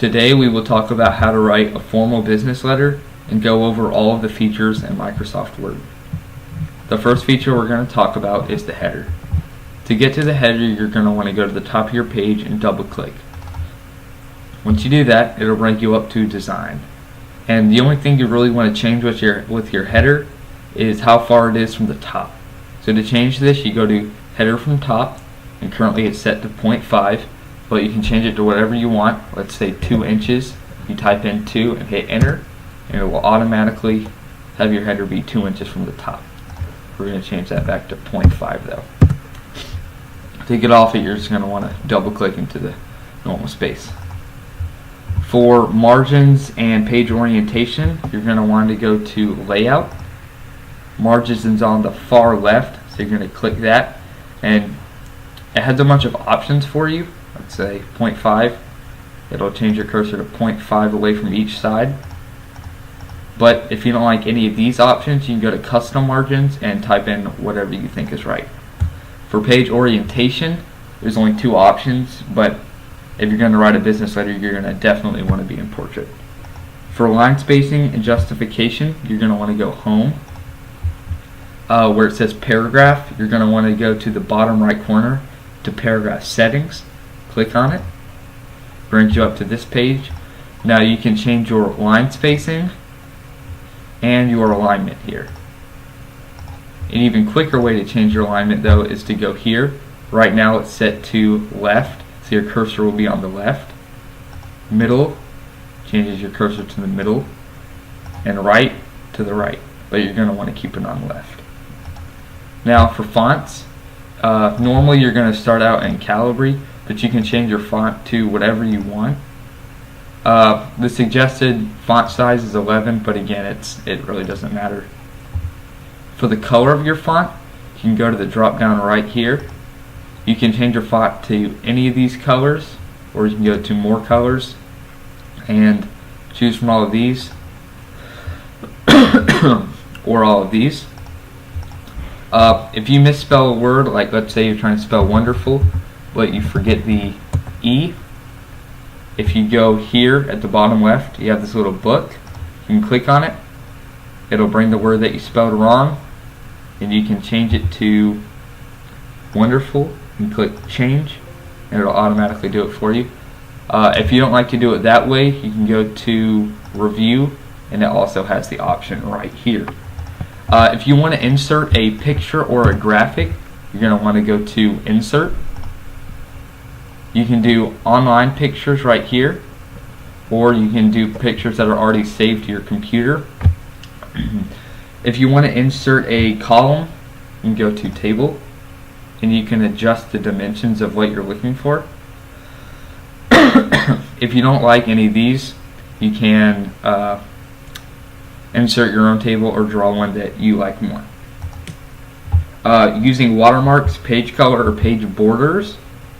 Today we will talk about how to write a formal business letter and go over all of the features in Microsoft Word. The first feature we're going to talk about is the header. To get to the header, you're going to want to go to the top of your page and double click. Once you do that, it'll bring you up to design. And the only thing you really want to change with your header is how far it is from the top. So to change this, you go to header from top, and currently it's set to 0.5, but you can change it to whatever you want. Let's say 2 inches. You type in 2 and hit enter, and it will automatically have your header be 2 inches from the top. We're going to change that back to 0.5 though. To get off it, you're just going to want to double click into the normal space. For margins and page orientation, you're going to want to go to layout. Margins is on the far left, so you're going to click that, and it has a bunch of options for you. Let's say 0.5. It'll change your cursor to 0.5 away from each side. But if you don't like any of these options, you can go to custom margins and type in whatever you think is right. For page orientation, there's only 2 options, but if you're going to write a business letter, you're going to definitely want to be in portrait. For line spacing and justification, you're going to want to go home. Where it says paragraph, you're going to want to go to the bottom right corner to paragraph settings. Click on it. Brings you up to this page. Now you can change your line spacing and your alignment here. An even quicker way to change your alignment though is to go here. Right now it's set to left, so your cursor will be on the left. Middle changes your cursor to the middle, and right to the right, but you're going to want to keep it on the left. Now for fonts, normally you're going to start out in Calibri, but you can change your font to whatever you want. The suggested font size is 11, but again, it really doesn't matter. For the color of your font, you can go to the drop down right here. You can change your font to any of these colors, or you can go to more colors and choose from all of these or all of these. If you misspell a word, like let's say you're trying to spell wonderful but you forget the E, if you go here at the bottom left, you have this little book. You can click on it. It'll bring the word that you spelled wrong, and you can change it to wonderful and click change, and it'll automatically do it for you. If you don't like to do it that way, you can go to review, and it also has the option right here. If you want to insert a picture or a graphic, you're going to want to go to insert. You can do online pictures right here, or you can do pictures that are already saved to your computer. If you want to insert a column, you can go to table, and you can adjust the dimensions of what you're looking for. If you don't like any of these, you can insert your own table or draw one that you like more. Using watermarks, page color, or page borders,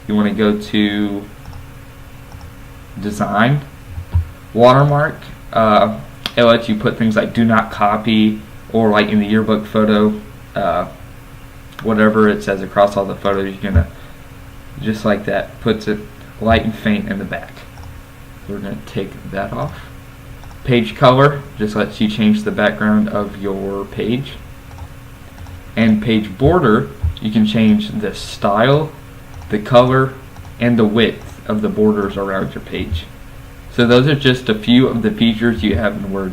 you want to go to design. Watermark, it lets you put things like do not copy, or like in the yearbook photo, whatever it says across all the photos, you're going to, just like that, puts it light and faint in the back. We're going to take that off. Page color just lets you change the background of your page. And page border, you can change the style, the color, and the width of the borders around your page. So those are just a few of the features you have in Word.